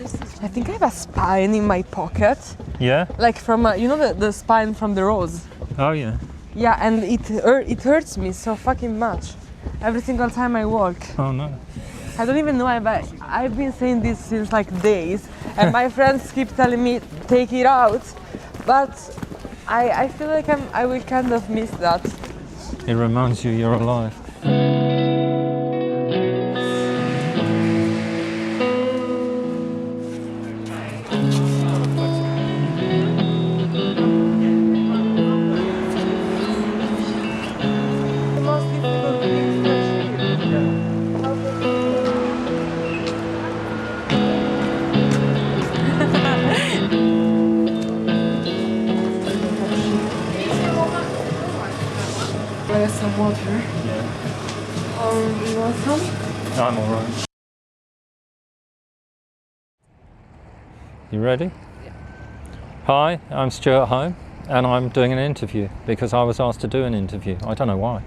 I think I have a spine in my pocket. Yeah? Like from, you know the spine from the rose? Oh yeah. Yeah, and it hurts me so fucking much. Every single time I walk. Oh no. I don't even know I've been saying this since like days, and my friends keep telling me take it out, but I feel like I will kind of miss that. It reminds you you're alive. Some water. Yeah. You want some? I'm all right. You ready? Yeah. Hi, I'm Stewart Home, and I'm doing an interview because I was asked to do an interview. I don't know why.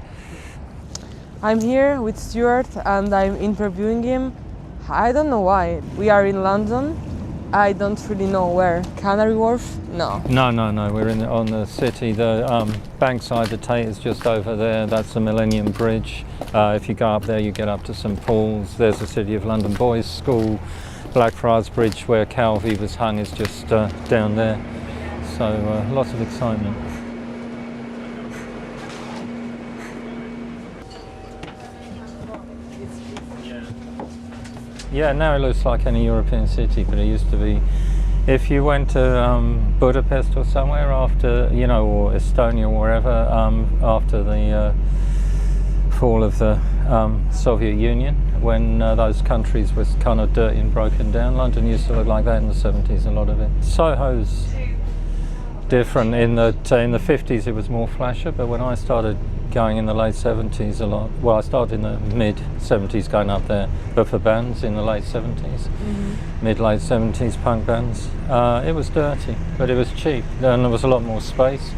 I'm here with Stewart and I'm interviewing him. I don't know why. We are in London. I don't really know where. Canary Wharf? No. No. We're on the city. The Bankside, the Tate is just over there. That's the Millennium Bridge. If you go up there, you get up to St Paul's. There's the City of London Boys School. Blackfriars Bridge, where Calvi was hung, is just down there. So lots of excitement. Yeah, now it looks like any European city, but it used to be. If you went to Budapest or somewhere after, you know, or Estonia or wherever, after the fall of the Soviet Union, when those countries were kind of dirty and broken down, London used to look like that in the 70s, a lot of it. Soho's different. In the 50s it was more flasher, but when I started going in the late 70s a lot, well, I started in the mid 70s going up there, but for bands in the late 70s, mid-late 70s punk bands, it was dirty, but it was cheap, and there was a lot more space.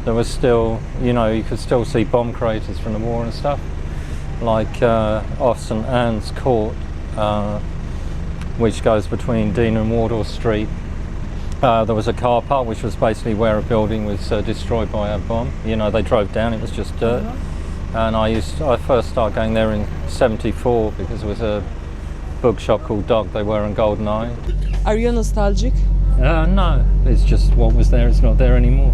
There was still, you know, you could still see bomb craters from the war and stuff, like off St Anne's Court, which goes between Dean and Wardour Street. There was a car park, which was basically where a building was destroyed by a bomb. You know, they drove down, it was just dirt. And I first started going there in '74 because there was a bookshop called Dog. They were on Golden Eye. Are you nostalgic? No, it's just what was there is not there anymore.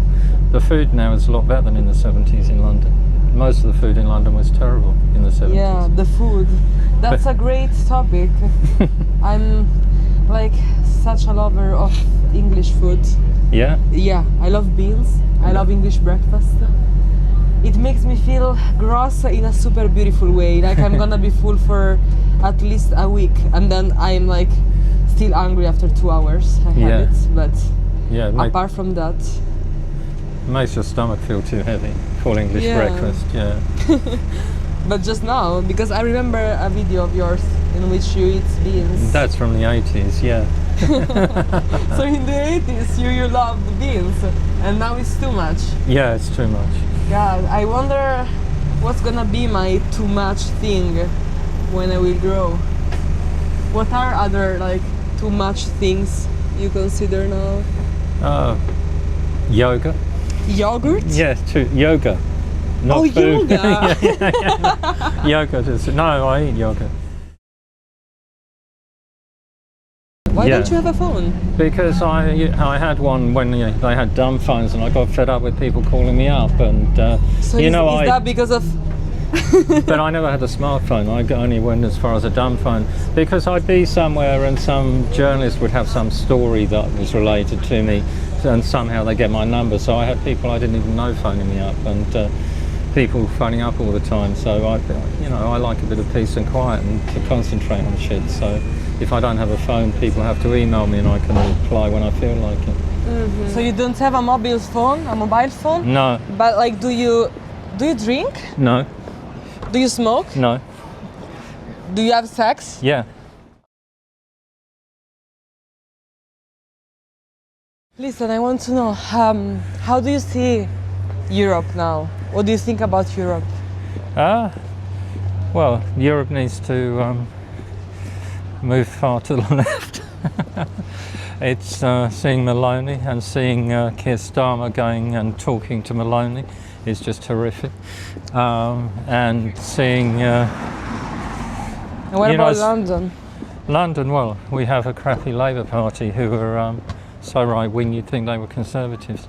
The food now is a lot better than in the 70s in London. Most of the food in London was terrible in the 70s. Yeah, the food. That's a great topic. I'm like such a lover of English food. Yeah? Yeah, I love beans. I love English breakfast. It makes me feel gross in a super beautiful way. Like I'm gonna be full for at least a week, and then I'm like still hungry after 2 hours. I have it, but apart from that, makes your stomach feel too heavy. Full English breakfast, yeah. But just now, because I remember a video of yours in which you eat beans. That's from the 80s, yeah. So in the 80s you loved beans, and now it's too much. Yeah, it's too much. God, I wonder what's gonna be my too much thing when I will grow. What are other like too much things you consider now? Yoga. Yogurt? Yeah, yoga. Not food. Yoga! Yoga, no, I eat yoga. Why don't you have a phone? Because I had one when they had dumb phones, and I got fed up with people calling me up, and so you know, is that because of? But I never had a smartphone. I only went as far as a dumb phone, because I'd be somewhere and some journalist would have some story that was related to me, and somehow they get my number. So I had people I didn't even know phoning me up, and people phoning up all the time. So I like a bit of peace and quiet and to concentrate on shit. So if I don't have a phone, people have to email me, and I can reply when I feel like it. So you don't have a mobile phone? No. But like, do you drink? No. Do you smoke? No. Do you have sex? Yeah. Listen, I want to know, how do you see Europe now? What do you think about Europe? Well, Europe needs to move far to the left. It's seeing Maloney and seeing Keir Starmer going and talking to Maloney is just horrific. And seeing... and what about London? London, well, we have a crappy Labour Party who are so right-wing you'd think they were Conservatives.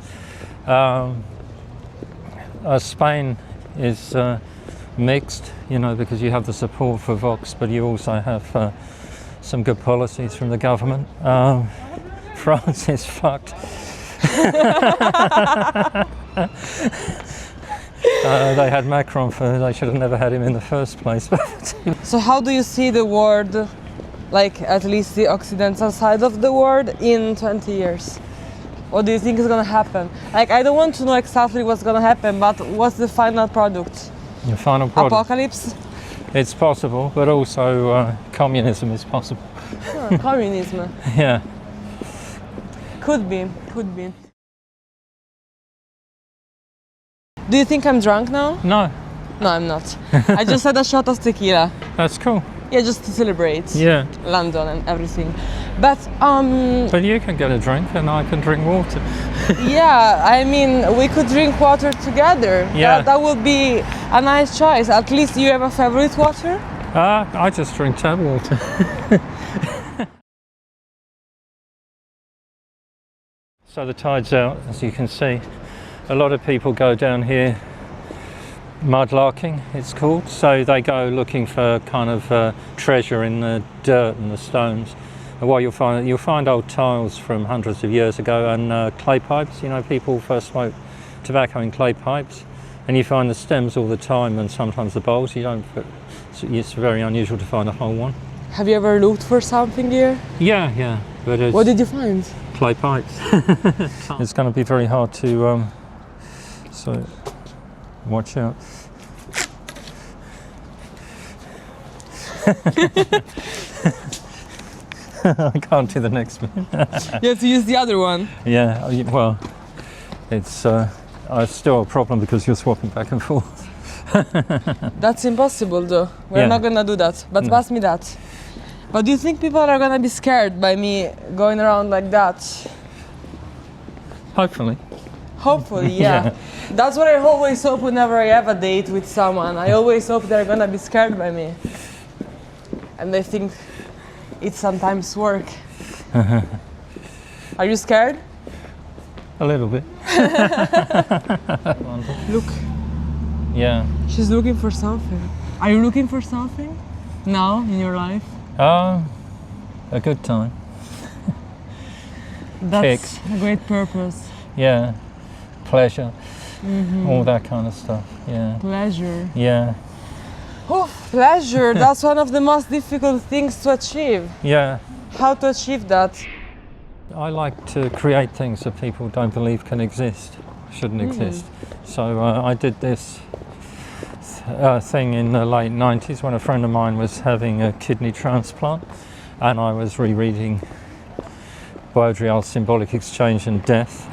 Spain is mixed, you know, because you have the support for Vox, but you also have some good policies from the government. France is fucked. They had Macron they should have never had him in the first place. So how do you see the world, like at least the Occidental side of the world, in 20 years? What do you think is going to happen? Like, I don't want to know exactly what's going to happen, but what's the final product? The final product? Apocalypse? It's possible, but also communism is possible. Oh, communism. Yeah. Could be, could be. Do you think I'm drunk now? No. No, I'm not. I just had a shot of tequila. That's cool. Yeah, just to celebrate. Yeah. London and everything. But But you can get a drink and I can drink water. yeah, I mean, we could drink water together. Yeah. That would be a nice choice. At least you have a favorite water? I just drink tap water. So the tide's out, as you can see. A lot of people go down here mudlarking, it's called. So they go looking for kind of treasure in the dirt and the stones. And what you'll find old tiles from hundreds of years ago and clay pipes. You know, people first smoked tobacco in clay pipes, and you find the stems all the time and sometimes the bowls. You don't. It's very unusual to find a whole one. Have you ever looked for something here? Yeah. But it's what did you find? Clay pipes. It's going to be very hard to. So, watch out. I can't do the next one. You have to use the other one. Yeah, well, it's still a problem because you're swapping back and forth. That's impossible though. We're not gonna do that. But No. pass me that. But do you think people are gonna be scared by me going around like that? Hopefully. Hopefully, yeah. That's what I always hope whenever I have a date with someone. I always hope they're gonna be scared by me. And they think it's sometimes work. Are you scared? A little bit. Look. Yeah. She's looking for something. Are you looking for something now in your life? A good time. That's a great purpose. Yeah. Pleasure. All that kind of stuff. Yeah. Pleasure. Yeah. Oh, pleasure. That's one of the most difficult things to achieve. Yeah. How to achieve that? I like to create things that people don't believe can exist, shouldn't exist. So I did this thing in the late 90s when a friend of mine was having a kidney transplant, and I was rereading Baudrillard's Symbolic Exchange and Death,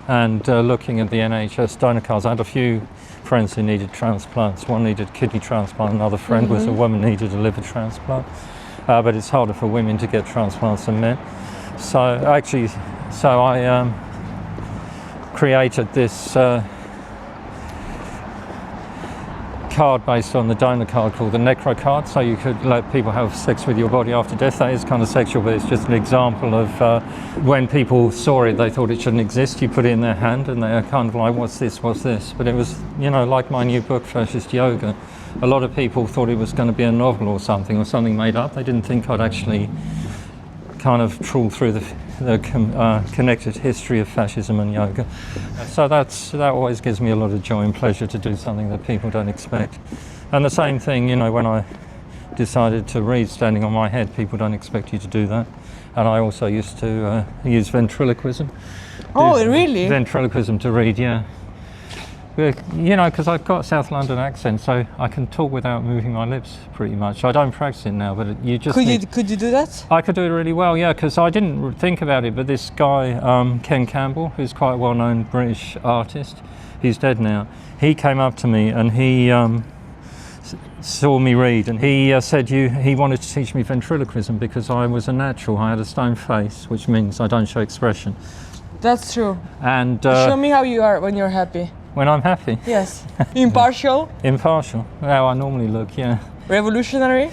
and looking at the NHS donor cards. I had a few friends who needed transplants. One needed kidney transplant, another friend was a woman who needed a liver transplant. But it's harder for women to get transplants than men. So I created this card based on the donor card called the necro card, so you could let people have sex with your body after death. That is kind of sexual, but it's just an example of when people saw it, they thought it shouldn't exist. You put it in their hand and they're kind of like, what's this? But it was, you know, like my new book, Fascist Yoga. A lot of people thought it was going to be a novel or something made up. They didn't think I'd actually kind of trawl through the connected history of fascism and yoga. So that always gives me a lot of joy and pleasure to do something that people don't expect. And the same thing, you know, when I decided to read Standing on My Head, people don't expect you to do that. And I also used to use ventriloquism. Oh, really? Ventriloquism to read, yeah. You know, because I've got a South London accent, so I can talk without moving my lips pretty much. I don't practice it now, but you just Could you do that? I could do it really well, yeah, because I didn't think about it, but this guy, Ken Campbell, who's quite a well-known British artist, he's dead now, he came up to me and he saw me read, and he said he wanted to teach me ventriloquism because I was a natural. I had a stone face, which means I don't show expression. That's true. And show me how you are when you're happy. when I'm happy. Yes. Impartial. Impartial. How I normally look. Yeah. Revolutionary.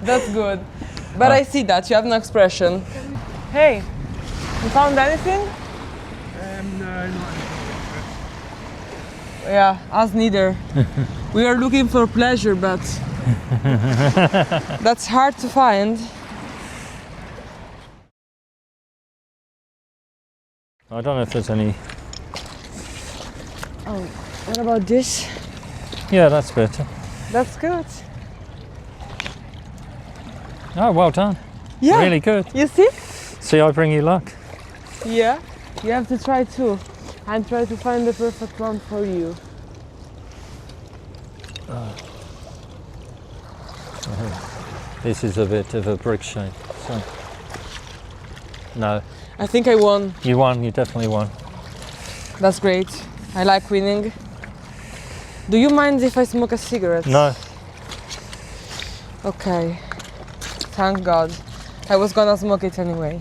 That's good. But I see that you have no expression. Hey, you found anything? No, not Yeah, us neither. We are looking for pleasure, but that's hard to find. I don't know if there's any. Oh, what about this? Yeah, that's better. That's good. Oh, well done. Yeah. Really good. You see? See, I bring you luck. Yeah. You have to try too. And try to find the perfect one for you. This is a bit of a brick shape. So. No. I think I won. You won, you definitely won. That's great. I like winning. Do you mind if I smoke a cigarette? No. Okay. Thank God. I was gonna smoke it anyway.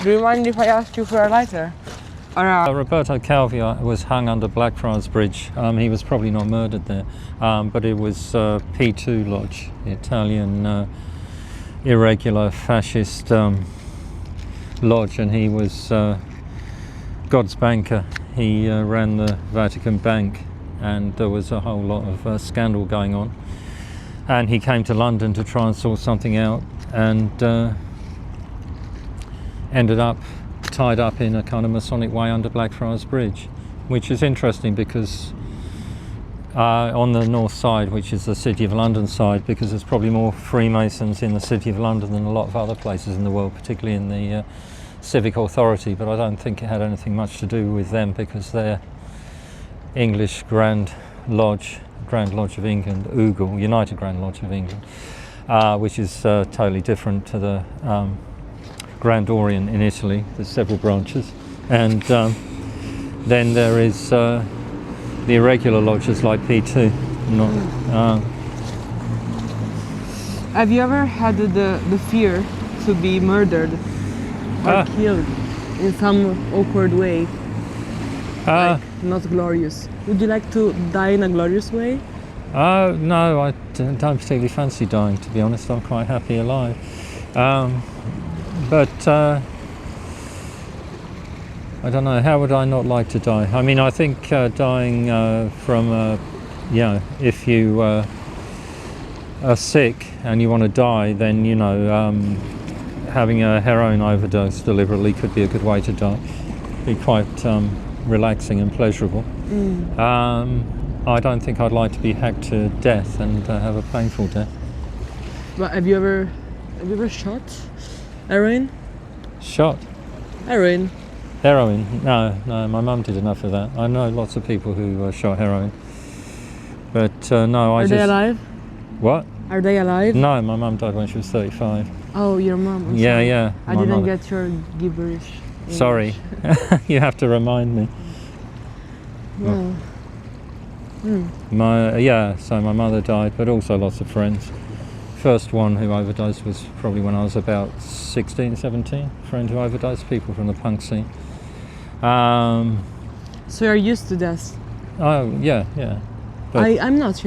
Do you mind if I ask you for a lighter? Or Roberto Calvi was hung under Blackfriars Bridge. He was probably not murdered there, but it was P2 Lodge, the Italian irregular fascist lodge, and he was God's banker. He ran the Vatican Bank, and there was a whole lot of scandal going on. And he came to London to try and sort something out, and ended up tied up in a kind of Masonic way under Blackfriars Bridge, which is interesting because on the north side, which is the City of London side, because there's probably more Freemasons in the City of London than a lot of other places in the world, particularly in the civic authority, but I don't think it had anything much to do with them because they're English Grand Lodge of England, UGL, United Grand Lodge of England, which is totally different to the Grand Orient in Italy. There's several branches, and then there is the irregular lodges like P2. have you ever had the fear to be murdered or killed in some awkward way? Like, not glorious. Would you like to die in a glorious way? No, I don't particularly fancy dying, to be honest. I'm quite happy alive. But I don't know, how would I not like to die? I mean, I think dying from, if you are sick and you want to die, then, having a heroin overdose deliberately could be a good way to die. Be quite relaxing and pleasurable. I don't think I'd like to be hacked to death and have a painful death. But have you ever shot heroin? Shot? Heroin. Heroin? No, my mum did enough of that. I know lots of people who shot heroin. But no, Are they alive? What? Are they alive? No, my mum died when she was 35. Oh, your mum. I'm Yeah, sorry. yeah. I didn't get your gibberish. English. Sorry, you have to remind me. No. So my mother died, but also lots of friends. First one who overdosed was probably when I was about 16, 17. Friend who overdosed, people from the punk scene. So you're used to death? Oh, yeah. But I'm not,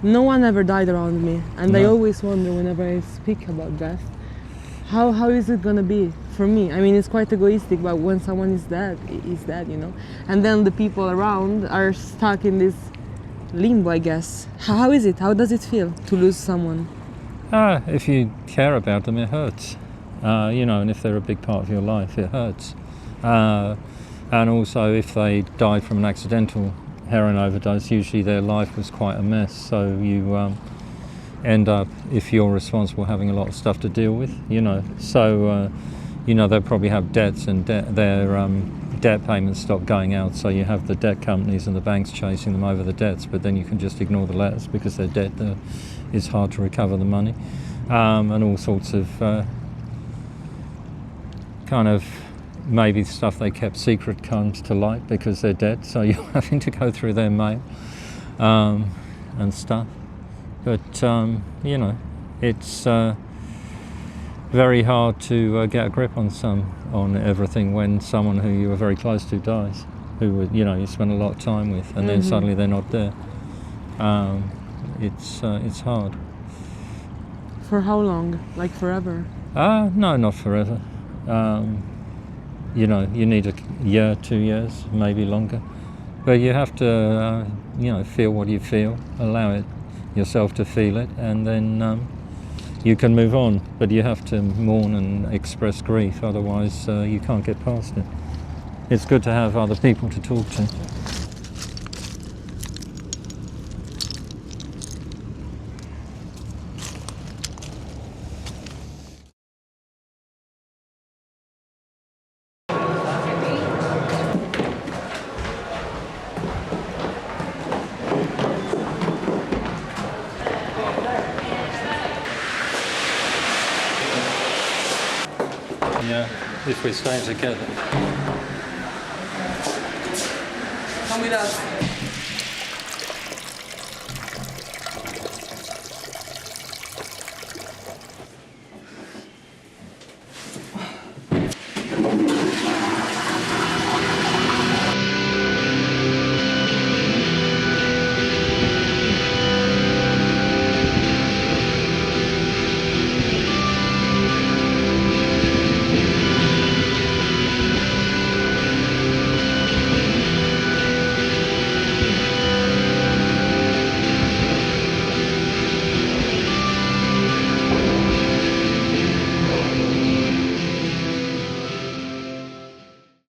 No one ever died around me, and I No. always wonder whenever I speak about death, how is it gonna be for me? I mean, it's quite egoistic, but when someone is dead, he's dead, And then the people around are stuck in this limbo, I guess. How is it? How does it feel to lose someone? If you care about them, it hurts. And if they're a big part of your life, it hurts. And also, if they died from an accidental heroin overdose, usually their life was quite a mess. So you end up, if you're responsible, having a lot of stuff to deal with. So they'll probably have debts, and their debt payments stop going out. So you have the debt companies and the banks chasing them over the debts, but then you can just ignore the letters because they're dead. It's hard to recover the money, and all sorts of kind of maybe stuff they kept secret comes to light because they're dead, so you're having to go through their mail and stuff. But you know, it's very hard to get a grip on everything when someone who you were very close to dies, who you know you spend a lot of time with, and then suddenly they're not there. It's hard. For how long? Like forever? No, not forever. You know, you need a year, 2 years, maybe longer. But you have to, you know, feel what you feel, allow it yourself to feel it, and then you can move on. But you have to mourn and express grief, otherwise you can't get past it. It's good to have other people to talk to. Yeah, if we stay together. Come with us.